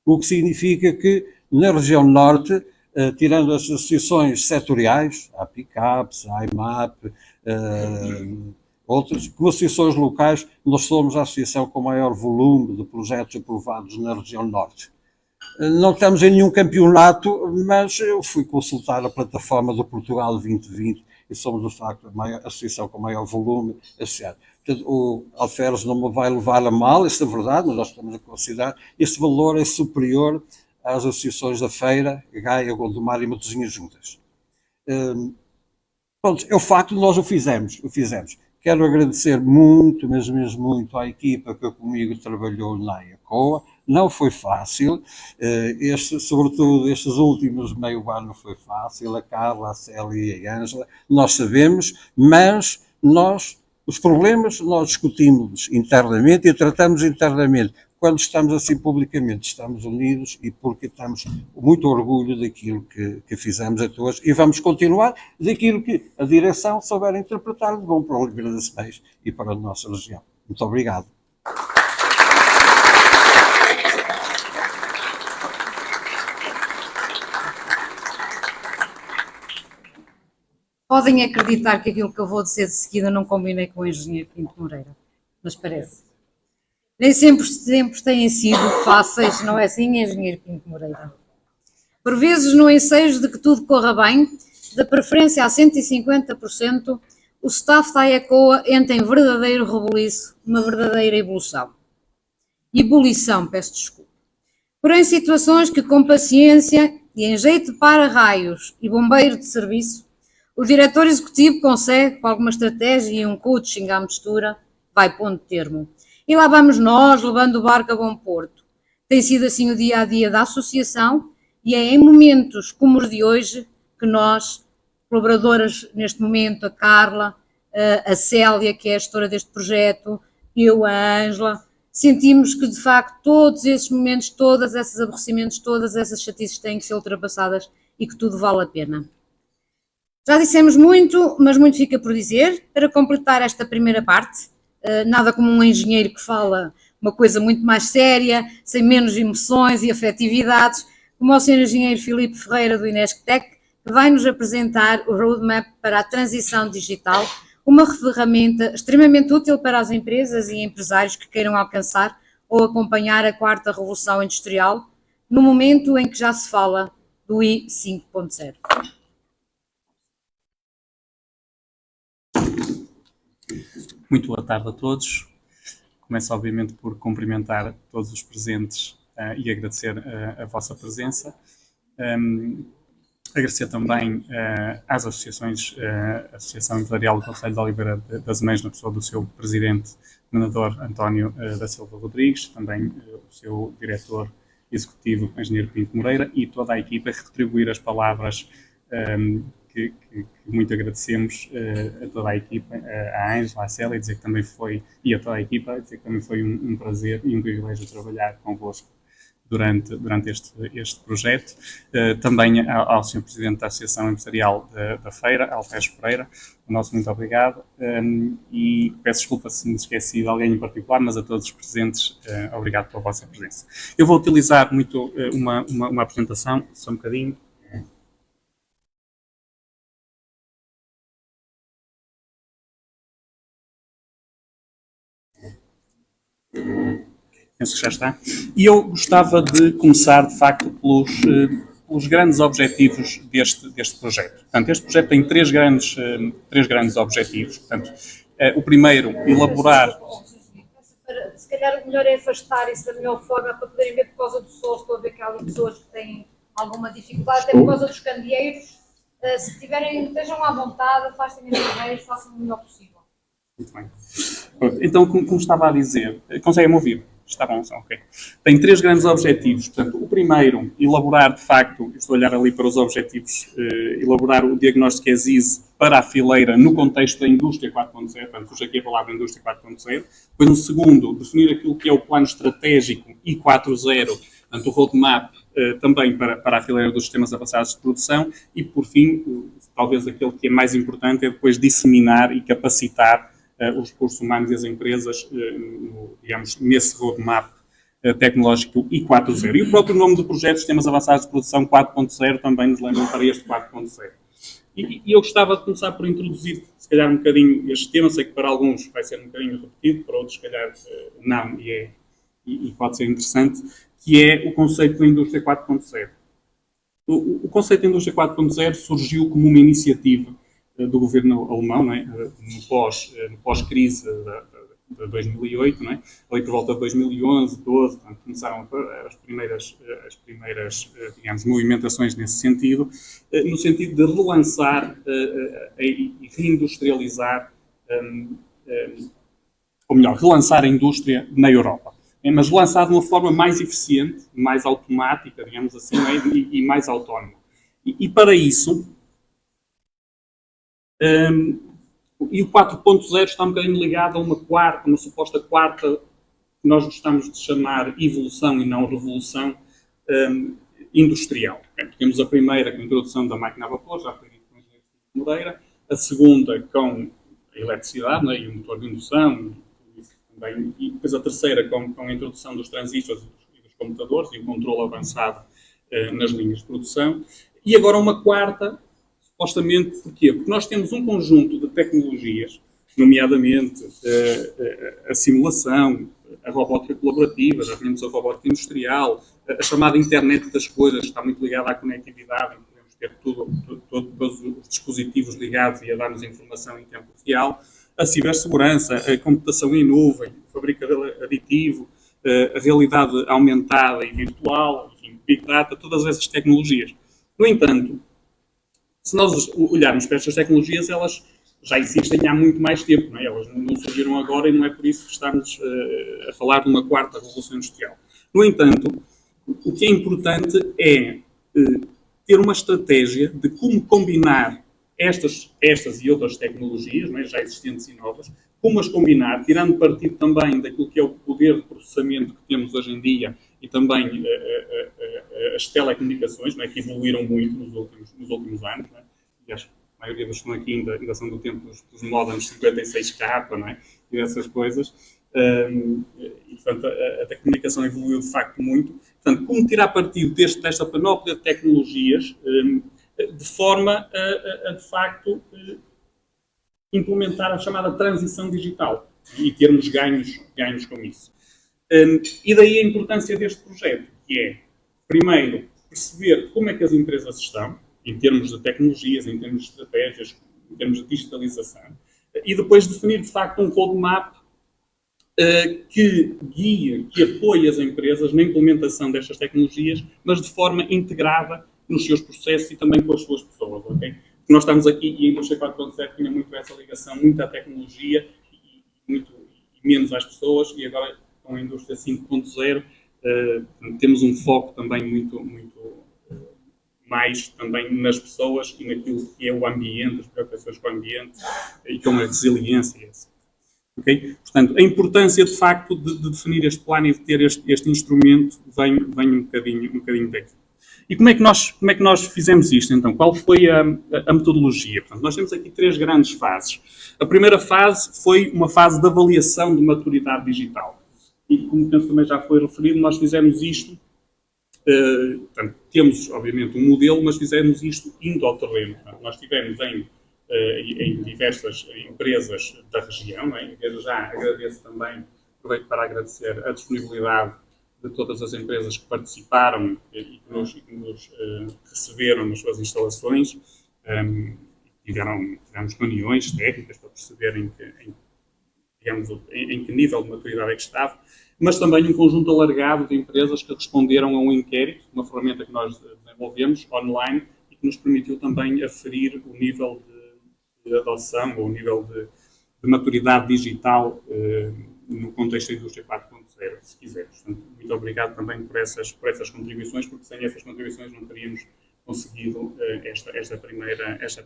O que significa que na região norte, tirando as associações setoriais, a PICAPS, a IMAP, outras, como associações locais, nós somos a associação com maior volume de projetos aprovados na região norte. Não estamos em nenhum campeonato, mas eu fui consultar a plataforma do Portugal 2020 e somos, de facto, a associação com maior volume associado. Portanto, o Alferes não me vai levar a mal, isso é verdade, mas nós estamos a considerar este valor é superior às associações da Feira, Gaia, Gondomar e Matosinhos juntas. Pronto, é o facto de nós o fizemos. Quero agradecer muito, mesmo muito, à equipa que comigo trabalhou na ECOA. Não foi fácil, sobretudo estes últimos meio ano foi fácil, a Carla, a Célia e a Ângela, nós sabemos, mas os problemas nós discutimos internamente e tratamos internamente. Quando estamos assim publicamente, estamos unidos, e porque temos muito orgulho daquilo que fizemos até hoje, e vamos continuar daquilo que a direção souber interpretar de bom para o Oliveira das Meias e para a nossa região. Muito obrigado. Podem acreditar que aquilo que eu vou dizer de seguida não combinei com o engenheiro Pinto Moreira, mas parece. Nem sempre têm sido fáceis, não é assim, engenheiro Pinto Moreira? Por vezes, no ensejo de que tudo corra bem, da preferência a 150%, o staff da ECOA entra em verdadeiro rebuliço, uma verdadeira ebulição, peço desculpa. Porém, situações que com paciência e em jeito de para-raios e bombeiro de serviço, o diretor executivo consegue, com alguma estratégia e um coaching à mistura, vai pondo termo. E lá vamos nós, levando o barco a bom porto. Tem sido assim o dia-a-dia da associação, e é em momentos como os de hoje que nós, colaboradoras neste momento, a Carla, a Célia, que é a gestora deste projeto, eu, a Ângela, sentimos que de facto todos esses momentos, todos esses aborrecimentos, todas essas chatices têm que ser ultrapassadas e que tudo vale a pena. Já dissemos muito, mas muito fica por dizer. Para completar esta primeira parte, nada como um engenheiro que fala uma coisa muito mais séria, sem menos emoções e afetividades, como o Sr. Engenheiro Filipe Ferreira do Inesctec, que vai nos apresentar o roadmap para a transição digital, uma ferramenta extremamente útil para as empresas e empresários que queiram alcançar ou acompanhar a 4ª Revolução Industrial, no momento em que já se fala do I 5.0. Muito boa tarde a todos. Começo, obviamente, por cumprimentar todos os presentes e agradecer a vossa presença. Agradecer também às associações, a Associação Empresarial do Concelho de Oliveira das Mães, na pessoa do seu presidente, Comendador António da Silva Rodrigues, também o seu diretor executivo, Engenheiro Pinto Moreira, e toda a equipa, retribuir as palavras que muito agradecemos a toda a equipa, à Ângela, à Célia, dizer que também foi, e a toda a equipa, dizer que também foi um prazer e um privilégio trabalhar convosco durante este projeto. Também ao Sr. Presidente da Associação Empresarial da Feira, Alfés Pereira, o nosso muito obrigado. E peço desculpa se me esqueci de alguém em particular, mas a todos os presentes, obrigado pela vossa presença. Eu vou utilizar muito uma apresentação, só um bocadinho. Penso que já está. E eu gostava de começar, de facto, pelos grandes objetivos deste projeto. Portanto, este projeto tem três grandes objetivos. Portanto, o primeiro, elaborar... Se calhar o melhor é afastarem-se da melhor forma para poderem ver por causa do sol. Estou a ver que há ali pessoas que têm alguma dificuldade, até por causa dos candeeiros. Se tiverem, estejam à vontade, afastem-se das ideias, façam o melhor possível. Muito bem. Então, como estava a dizer, conseguem-me ouvir? Está bom, ok. Tem três grandes objetivos. Portanto, o primeiro, elaborar, de facto, estou a olhar ali para os objetivos, elaborar o diagnóstico ESIS para a fileira no contexto da indústria 4.0, portanto, surge aqui a palavra indústria 4.0. Depois, no segundo, definir aquilo que é o plano estratégico I 4.0, portanto, o roadmap também para a fileira dos sistemas avançados de produção. E, por fim, talvez aquele que é mais importante é depois disseminar e capacitar os recursos humanos e as empresas, digamos, nesse roadmap tecnológico I 4.0. E o próprio nome do projeto, Sistemas Avançados de Produção 4.0, também nos leva para este 4.0. E eu gostava de começar por introduzir, se calhar, um bocadinho este tema. Sei que para alguns vai ser um bocadinho repetido, para outros, se calhar, não, e pode ser interessante, que é o conceito da indústria 4.0. O conceito da indústria 4.0 surgiu como uma iniciativa do governo alemão, não é? no pós-crise de 2008, não é? Ali por volta de 2011, 12, portanto, começaram as primeiras digamos, movimentações nesse sentido, no sentido de relançar e reindustrializar, ou melhor, relançar a indústria na Europa. Mas relançar de uma forma mais eficiente, mais automática, digamos assim, não é? E mais autónoma. E para isso... e o 4.0 está um bocadinho ligado a uma suposta quarta, que nós gostamos de chamar evolução e não revolução industrial. Temos a primeira com a introdução da máquina a vapor, já foi dito com o Engenheiro Moreira, a segunda com a eletricidade, né, e o motor de indução, também, e depois a terceira com a introdução dos transistores e dos computadores e o controle avançado nas linhas de produção, e agora uma quarta. Supostamente, porquê? Porque nós temos um conjunto de tecnologias, nomeadamente a simulação, a robótica colaborativa, já tínhamos a robótica industrial, a chamada internet das coisas, que está muito ligada à conectividade, em que podemos ter todos os dispositivos ligados e a dar-nos informação em tempo real, a cibersegurança, a computação em nuvem, o fabricador aditivo, a realidade aumentada e virtual, enfim, Big Data, todas essas tecnologias. No entanto, se nós olharmos para estas tecnologias, elas já existem há muito mais tempo, não é? Elas não surgiram agora e não é por isso que estamos a falar de uma quarta revolução industrial. No entanto, o que é importante é ter uma estratégia de como combinar estas e outras tecnologias, não é? Já existentes e novas, como as combinar, tirando partido também daquilo que é o poder de processamento que temos hoje em dia e também as telecomunicações, não é? Que evoluíram muito nos últimos anos, não é? E acho que a maioria dos que estão aqui ainda são do tempo dos modems 56K, não é? E dessas coisas. E, portanto, a comunicação evoluiu de facto muito. Portanto, como tirar partido desta panóplia de tecnologias de forma a de facto implementar a chamada transição digital e termos ganhos com isso. E daí a importância deste projeto, que é, primeiro, perceber como é que as empresas estão, em termos de tecnologias, em termos de estratégias, em termos de digitalização, e depois definir, de facto, um roadmap que guia, que apoie as empresas na implementação destas tecnologias, mas de forma integrada nos seus processos e também com as suas pessoas, ok? Nós estamos aqui e a indústria 4.0 tinha muito essa ligação, muito à tecnologia e menos às pessoas, e agora com a indústria 5.0 temos um foco também muito mais também nas pessoas e naquilo que é o ambiente, as preocupações com o ambiente e com a resiliência. Okay? Portanto, a importância de facto de definir este plano e de ter este instrumento vem um bocadinho daqui. E como é que nós fizemos isto, então? Qual foi a metodologia? Portanto, nós temos aqui 3 grandes fases. A primeira fase foi uma fase de avaliação de maturidade digital. E, como penso também já foi referido, nós fizemos isto, portanto, temos, obviamente, um modelo, mas fizemos isto indo ao terreno. Portanto, nós estivemos em diversas empresas da região, não é? Eu já agradeço também, aproveito para agradecer a disponibilidade de todas as empresas que participaram e que nos receberam nas suas instalações. Tivemos reuniões técnicas para perceberem em que nível de maturidade é que estava, mas também um conjunto alargado de empresas que responderam a um inquérito, uma ferramenta que nós desenvolvemos online e que nos permitiu também aferir o nível de adoção ou o nível de maturidade digital no contexto da indústria 4.0, se quisermos. Portanto, muito obrigado também por essas contribuições, porque sem essas contribuições não teríamos conseguido esta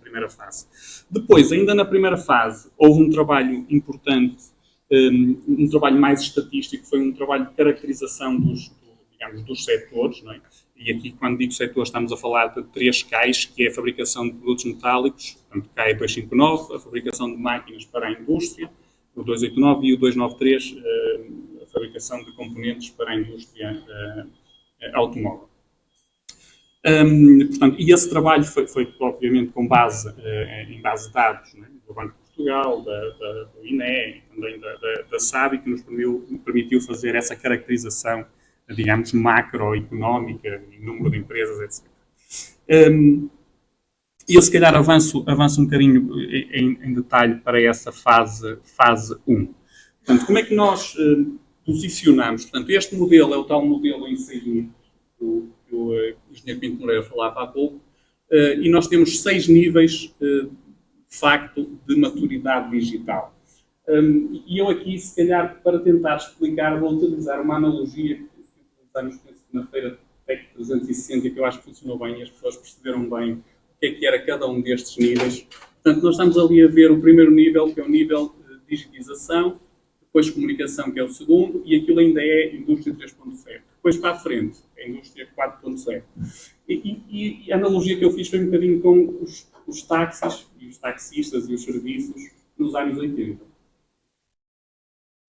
primeira fase. Depois, ainda na primeira fase, houve um trabalho importante, um trabalho mais estatístico, foi um trabalho de caracterização dos setores, não é? E aqui, quando digo setores, estamos a falar de 3 CAIs, que é a fabricação de produtos metálicos, portanto, CAI 259, a fabricação de máquinas para a indústria, o 289 e o 293, a fabricação de componentes para a indústria automóvel. Portanto, e esse trabalho foi obviamente com base em base de dados, né, do Banco de Portugal, do INE, também da SABI, que nos permitiu fazer essa caracterização, digamos, macroeconómica, número de empresas, etc. E eu, se calhar, avanço um bocadinho em detalhe para essa fase 1. Portanto, como é que nós posicionamos? Portanto, este modelo é o tal modelo em 6 níveis, que o engenheiro Pinto Moreira falava há pouco, e nós temos 6 níveis, de facto, de maturidade digital. E eu aqui, se calhar, para tentar explicar, vou utilizar uma analogia que utilizamos na Feira Tech 360, que eu acho que funcionou bem e as pessoas perceberam bem o que era cada um destes níveis. Portanto, nós estamos ali a ver o primeiro nível, que é o nível de digitização, depois comunicação, que é o segundo, e aquilo ainda é indústria 3.0. Depois para a frente, é indústria 4.0. E a analogia que eu fiz foi um bocadinho com os táxis, e os taxistas e os serviços nos anos 80.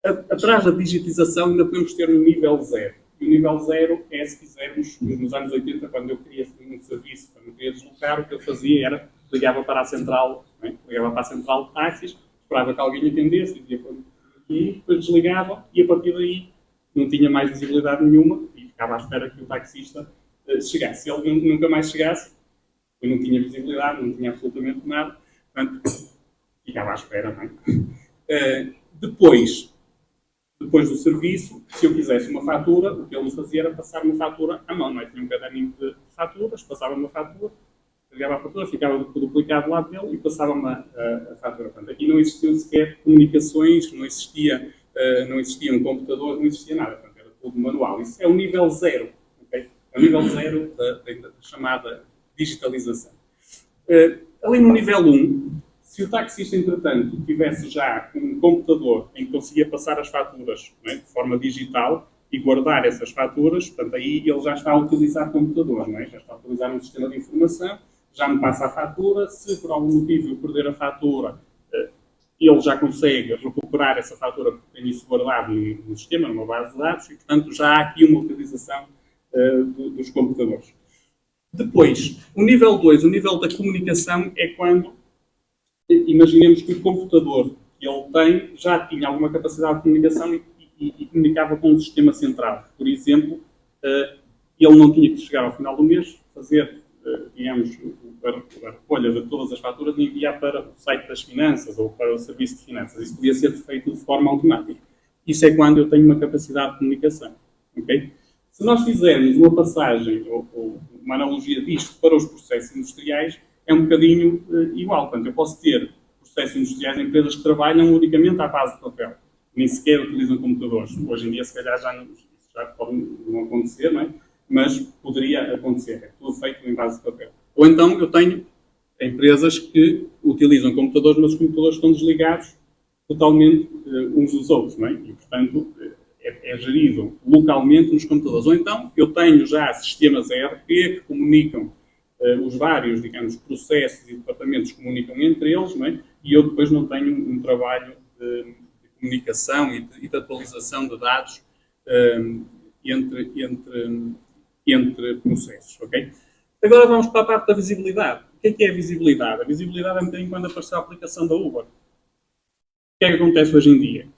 Atrás da digitização ainda podemos ter um nível 0. E o nível 0 é, se quisermos, nos anos 80, quando eu queria um serviço, quando eu queria deslocar, o que eu fazia era, ligava para a central de táxis, esperava que alguém atendesse, e depois desligava, e a partir daí não tinha mais visibilidade nenhuma, e ficava à espera que o taxista chegasse. Se ele nunca mais chegasse, eu não tinha visibilidade, não tinha absolutamente nada, portanto, ficava à espera, não é? Depois do serviço, se eu quisesse uma fatura, o que ele me fazia era passar uma fatura à mão, não é? Tinha um caderninho de faturas, passava uma fatura, carregava a fatura, ficava duplicado do lado dele e passava-me a fatura. Portanto, aqui não existiam sequer comunicações, não existia um computador, não existia nada. Portanto, era tudo manual. Isso é o nível 0, okay? É o nível 0 da chamada digitalização. Ali no nível 1, se o taxista, entretanto, tivesse já um computador em que conseguia passar as faturas, né, de forma digital e guardar essas faturas, portanto, aí ele já está a utilizar computador, né, já está a utilizar um sistema de informação, já me passa a fatura, se por algum motivo eu perder a fatura, ele já consegue recuperar essa fatura porque tem isso guardado no sistema, numa base de dados, e, portanto, já há aqui uma utilização dos computadores. Depois, o nível 2, o nível da comunicação, é quando imaginemos que o computador que ele tem já tinha alguma capacidade de comunicação e comunicava com o sistema central. Por exemplo, ele não tinha que chegar ao final do mês, fazer, digamos, a recolha de todas as faturas e enviar para o site das finanças ou para o serviço de finanças. Isso podia ser feito de forma automática. Isso é quando eu tenho uma capacidade de comunicação. Okay? Se nós fizermos uma passagem ou uma analogia disto para os processos industriais, é um bocadinho igual. Portanto, eu posso ter processos industriais em empresas que trabalham unicamente à base de papel. Nem sequer utilizam computadores. Hoje em dia, se calhar, já pode não acontecer, não é? Mas poderia acontecer. É tudo feito em base de papel. Ou então, eu tenho empresas que utilizam computadores, mas os computadores estão desligados totalmente uns dos outros, não é? E, portanto, é gerido localmente nos computadores. Ou então, eu tenho já sistemas ERP que comunicam os vários, digamos, processos e departamentos que comunicam entre eles, não é? E eu depois não tenho um trabalho de comunicação e de atualização de dados entre processos, ok? Agora vamos para a parte da visibilidade. O que é a visibilidade? A visibilidade é um bocadinho quando apareceu a aplicação da Uber. O que é que acontece hoje em dia?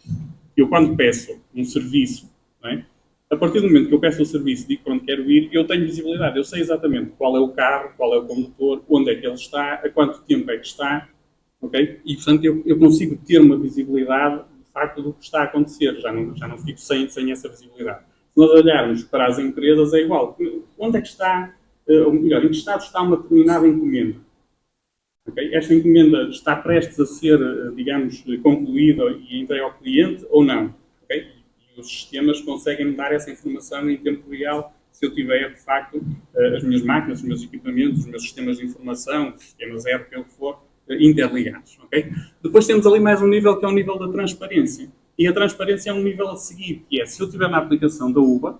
Eu, quando peço um serviço, não é? A partir do momento que eu peço o serviço e digo para onde quero ir, eu tenho visibilidade. Eu sei exatamente qual é o carro, qual é o condutor, onde é que ele está, a quanto tempo é que está, ok? E, portanto, eu consigo ter uma visibilidade, de facto, do que está a acontecer. Já não fico sem essa visibilidade. Se nós olharmos para as empresas, é igual. Onde é que está, ou melhor, em que estado está uma determinada encomenda? Okay? Esta encomenda está prestes a ser, digamos, concluída e entregue ao cliente ou não? Okay? E os sistemas conseguem dar essa informação em tempo real se eu tiver, de facto, as minhas máquinas, os meus equipamentos, os meus sistemas de informação, os sistemas ERP, o que for, interligados. Okay? Depois temos ali mais um nível que é o nível da transparência. E a transparência é um nível a seguir, que é, se eu estiver na aplicação da Uber,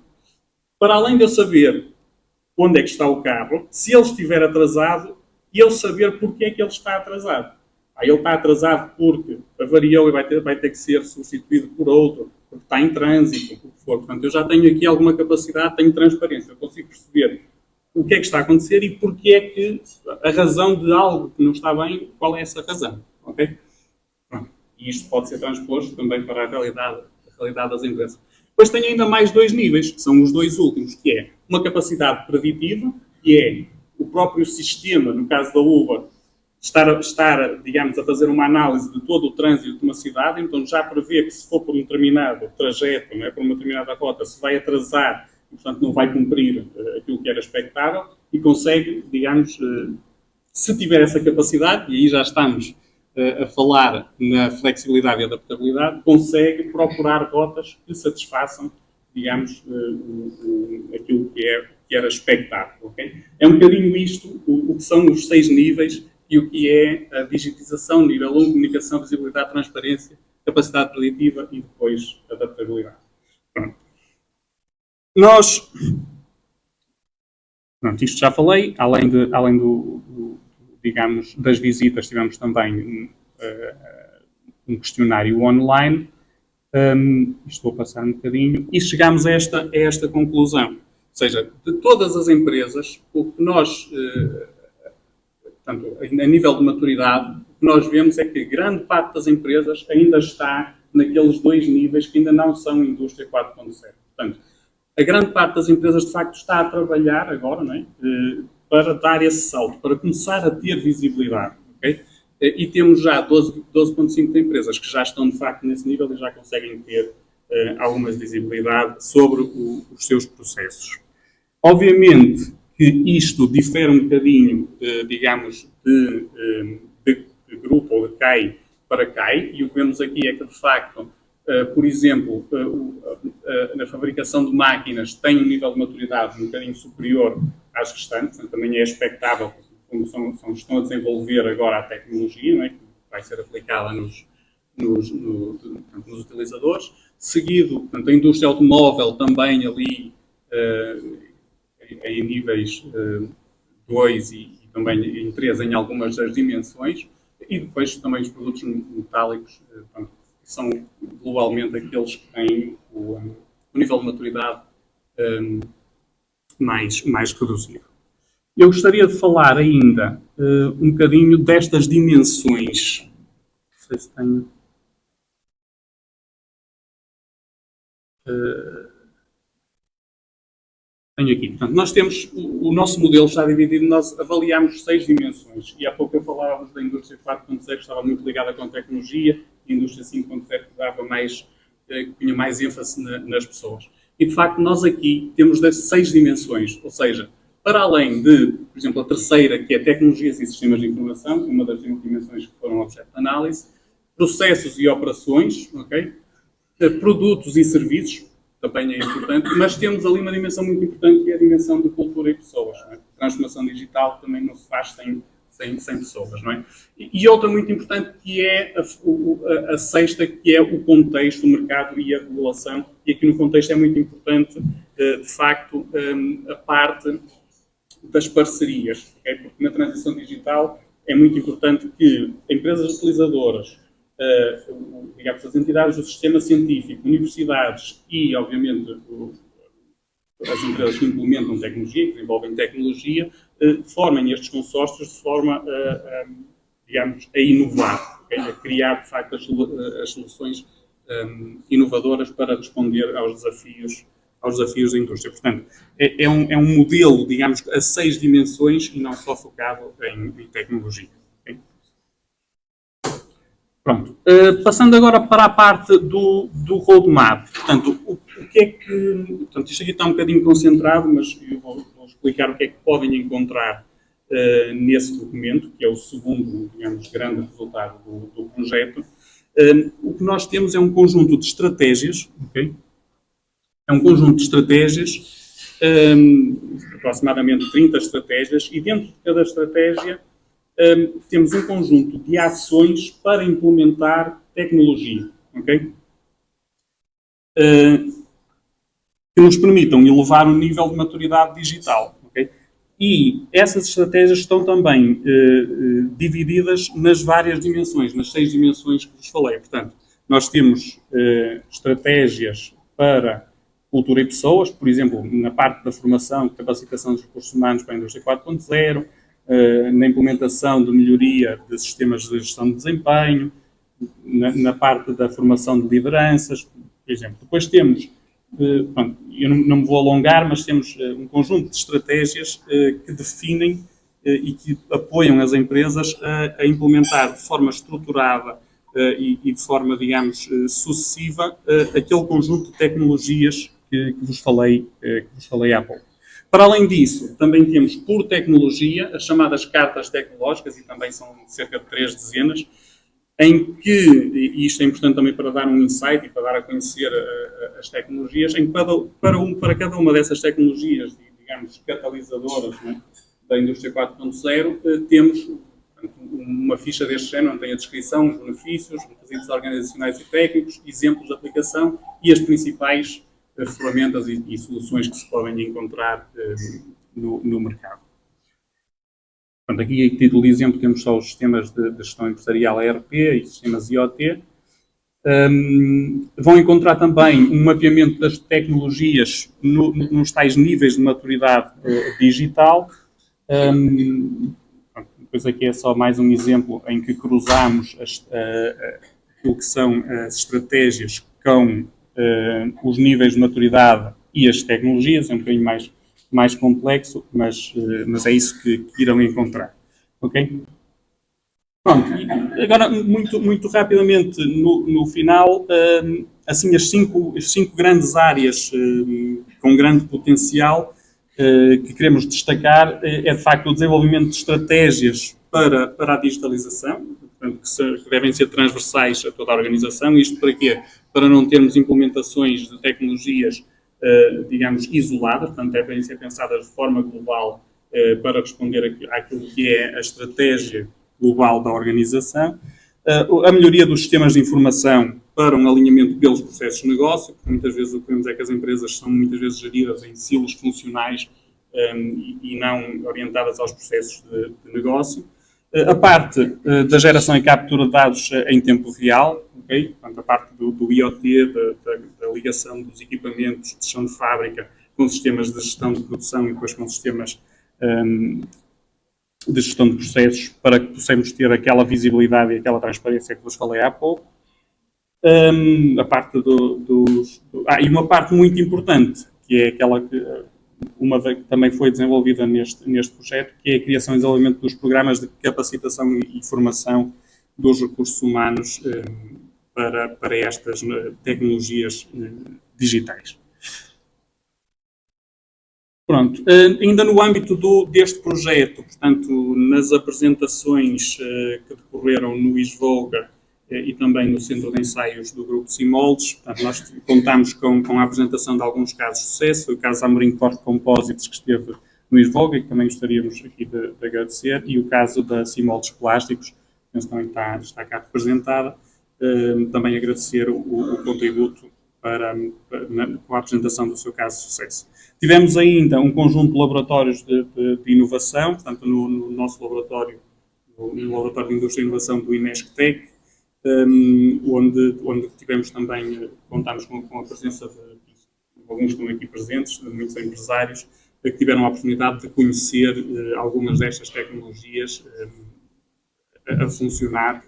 para além de eu saber onde é que está o carro, se ele estiver atrasado, e eu saber porque é que ele está atrasado. Ele está atrasado porque avariou e vai ter que ser substituído por outro, porque está em trânsito, o que for. Portanto, eu já tenho aqui alguma capacidade, tenho transparência. Eu consigo perceber o que é que está a acontecer e porque é que a razão de algo que não está bem, qual é essa razão. Ok? Pronto. E isto pode ser transposto também para a realidade das empresas. Depois tem ainda mais dois níveis, que são os dois últimos, que é uma capacidade preditiva, que é o próprio sistema, no caso da Uber, estar, digamos, a fazer uma análise de todo o trânsito de uma cidade, então já prevê que se for por um determinado trajeto, não é, por uma determinada rota, se vai atrasar e, portanto, não vai cumprir aquilo que era expectável e consegue, digamos, se tiver essa capacidade, e aí já estamos a falar na flexibilidade e adaptabilidade, consegue procurar rotas que satisfaçam, digamos, aquilo que era expectável. Okay? É um bocadinho isto, o que são os 6 níveis e o que é a digitização, nível 1, comunicação, visibilidade, transparência, capacidade preditiva e depois adaptabilidade. Pronto. Pronto, isto já falei, além digamos, das visitas, tivemos também um questionário online. Isto vou passar um bocadinho. E chegamos a esta conclusão. Ou seja, de todas as empresas, o que nós, portanto, a nível de maturidade, o que nós vemos é que grande parte das empresas ainda está naqueles 2 níveis que ainda não são indústria 4.0. Portanto, a grande parte das empresas, de facto, está a trabalhar agora, não é? Para dar esse salto, para começar a ter visibilidade. Okay? E temos já 12,5 de empresas que já estão, de facto, nesse nível e já conseguem ter alguma visibilidade sobre os seus processos. Obviamente que isto difere um bocadinho, digamos, de grupo ou de CAI para CAI, e o que vemos aqui é que, de facto, por exemplo, na fabricação de máquinas tem um nível de maturidade um bocadinho superior às restantes, portanto, também é expectável, como estão a desenvolver agora a tecnologia, não é? Que vai ser aplicada nos utilizadores. Seguido, portanto, a indústria automóvel também ali em níveis 2 e também em 3 em algumas das dimensões, e depois também os produtos metálicos, portanto, que são globalmente aqueles que têm o nível de maturidade mais reduzido. Eu gostaria de falar ainda um bocadinho destas dimensões. Não sei se tenho. Tenho aqui. Portanto, nós temos, o nosso modelo está dividido, nós avaliamos 6 dimensões. E há pouco eu falava da indústria 4.0, que estava muito ligada com a tecnologia, e a indústria 5.0 que dava mais que punha mais ênfase nas pessoas. E, de facto, nós aqui temos das 6 dimensões, ou seja, para além de, por exemplo, a terceira, que é tecnologias e sistemas de informação, uma das dimensões que foram objeto de análise, processos e operações, okay? Produtos e serviços, também é importante, mas temos ali uma dimensão muito importante, que é a dimensão de cultura e pessoas. Não é? Transformação digital também não se faz sem pessoas. Não é? E outra muito importante, que é a sexta, que é o contexto, o mercado e a regulação. E aqui no contexto é muito importante, de facto, a parte das parcerias. Okay? Porque na transição digital é muito importante que empresas utilizadoras, digamos, as entidades do sistema científico, universidades e, obviamente, as empresas que implementam tecnologia, que desenvolvem tecnologia, formem estes consórcios de forma, digamos, a inovar, okay? A criar, de facto, as soluções inovadoras para responder aos desafios da indústria. Portanto, é um modelo, digamos, a 6 dimensões e não só focado em tecnologia. Okay? Pronto. Passando agora para a parte do roadmap. Portanto, o que é que... Portanto, isto aqui está um bocadinho concentrado, mas eu vou explicar o que é que podem encontrar nesse documento, que é o segundo, digamos, grande resultado do projeto. O que nós temos é um conjunto de estratégias, ok? É um conjunto de estratégias, aproximadamente 30 estratégias, e dentro de cada estratégia temos um conjunto de ações para implementar tecnologia, ok? Que nos permitam elevar o nível de maturidade digital, ok? E essas estratégias estão também divididas nas várias dimensões, nas 6 dimensões que vos falei. Portanto, nós temos estratégias para cultura e pessoas, por exemplo, na parte da formação e capacitação dos recursos humanos para a indústria 4.0, na implementação de melhoria de sistemas de gestão de desempenho, na parte da formação de lideranças, por exemplo. Depois temos, pronto, eu não me vou alongar, mas temos um conjunto de estratégias que definem e que apoiam as empresas a implementar de forma estruturada e de forma, digamos, sucessiva aquele conjunto de tecnologias que vos falei há pouco. Para além disso, também temos por tecnologia as chamadas cartas tecnológicas, e também são cerca de 3 dezenas, em que, e isto é importante também para dar um insight e para dar a conhecer as tecnologias, em que para cada uma dessas tecnologias, digamos, catalisadoras, né, da indústria 4.0, temos uma ficha deste género, onde tem a descrição, os benefícios, os requisitos organizacionais e técnicos, exemplos de aplicação e as principais ferramentas e soluções que se podem encontrar no mercado. Portanto, aqui, a título de exemplo, temos só os sistemas de gestão empresarial ERP e sistemas IoT. Vão encontrar também um mapeamento das tecnologias nos tais níveis de maturidade digital. Depois aqui é só mais um exemplo em que cruzamos aquilo que são as estratégias com os níveis de maturidade e as tecnologias. É um bocadinho mais complexo, mas é isso que irão encontrar. Ok? Pronto, agora muito rapidamente no final, assim as cinco grandes áreas com grande potencial que queremos destacar é de facto o desenvolvimento de estratégias para a digitalização, portanto, que devem ser transversais a toda a organização. Isto para quê? Para não termos implementações de tecnologias, digamos, isoladas, portanto, devem ser pensadas de forma global para responder àquilo que é a estratégia global da organização. A melhoria dos sistemas de informação para um alinhamento pelos processos de negócio, porque muitas vezes o que vemos é que as empresas são muitas vezes geridas em silos funcionais e não orientadas aos processos de negócio. A parte da geração e captura de dados em tempo real, okay? Portanto, a parte do IoT, da ligação dos equipamentos de gestão de fábrica com sistemas de gestão de produção e depois com sistemas de gestão de processos, para que possamos ter aquela visibilidade e aquela transparência que vos falei há pouco. A parte e uma parte muito importante, que é aquela que também foi desenvolvida neste projeto, que é a criação e desenvolvimento dos programas de capacitação e formação dos recursos humanos para estas tecnologias digitais. Pronto, ainda no âmbito deste projeto, portanto, nas apresentações que decorreram no ISVOGA e também no Centro de Ensaios do Grupo Simoldes, portanto, nós contámos com a apresentação de alguns casos de sucesso, foi o caso da Amorim Corte Composites, que esteve no ISVOGA e que também gostaríamos aqui de agradecer, e o caso da Simoldes Plásticos, que também está cá representada, também agradecer o contributo com a apresentação do seu caso de sucesso. Tivemos ainda um conjunto de laboratórios de inovação, portanto, no nosso laboratório, no Laboratório de Indústria e Inovação do INESC-TEC, onde tivemos também, contámos com a presença de alguns que estão aqui presentes, de muitos empresários, que tiveram a oportunidade de conhecer algumas destas tecnologias a funcionar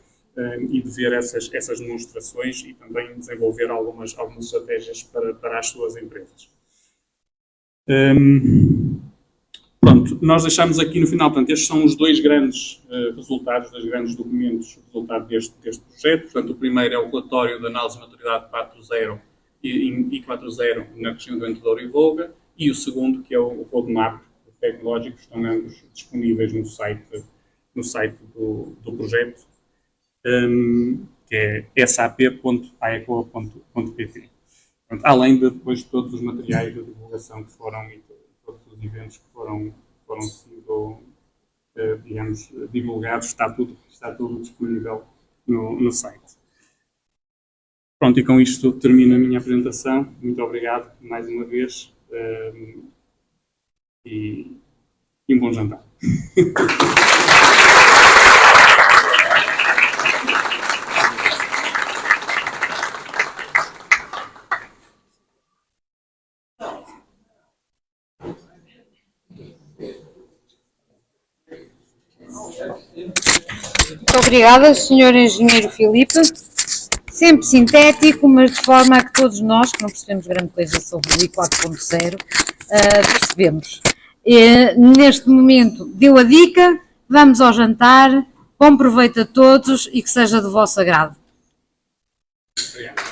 e de ver essas demonstrações e também desenvolver algumas estratégias para as suas empresas. Pronto, nós deixamos aqui no final, portanto, estes são os dois grandes resultados, dois grandes documentos, resultado deste projeto. Portanto, o primeiro é o relatório de análise de maturidade 4.0 e 4.0 na região do Douro e Volga, e o segundo, que é o roadmap tecnológico, estão ambos disponíveis no site do projeto, que é sap.aecoa.pt. Além de depois todos os materiais de divulgação que foram e todos os eventos que foram sido, digamos, divulgados, está tudo disponível no site. Pronto, e com isto termino a minha apresentação. Muito obrigado mais uma vez e um bom jantar. Muito obrigada, Sr. Engenheiro Filipe. Sempre sintético, mas de forma a que todos nós, que não percebemos grande coisa sobre o I 4.0, percebemos. Neste momento deu a dica, vamos ao jantar, bom proveito a todos e que seja do vosso agrado. Obrigado.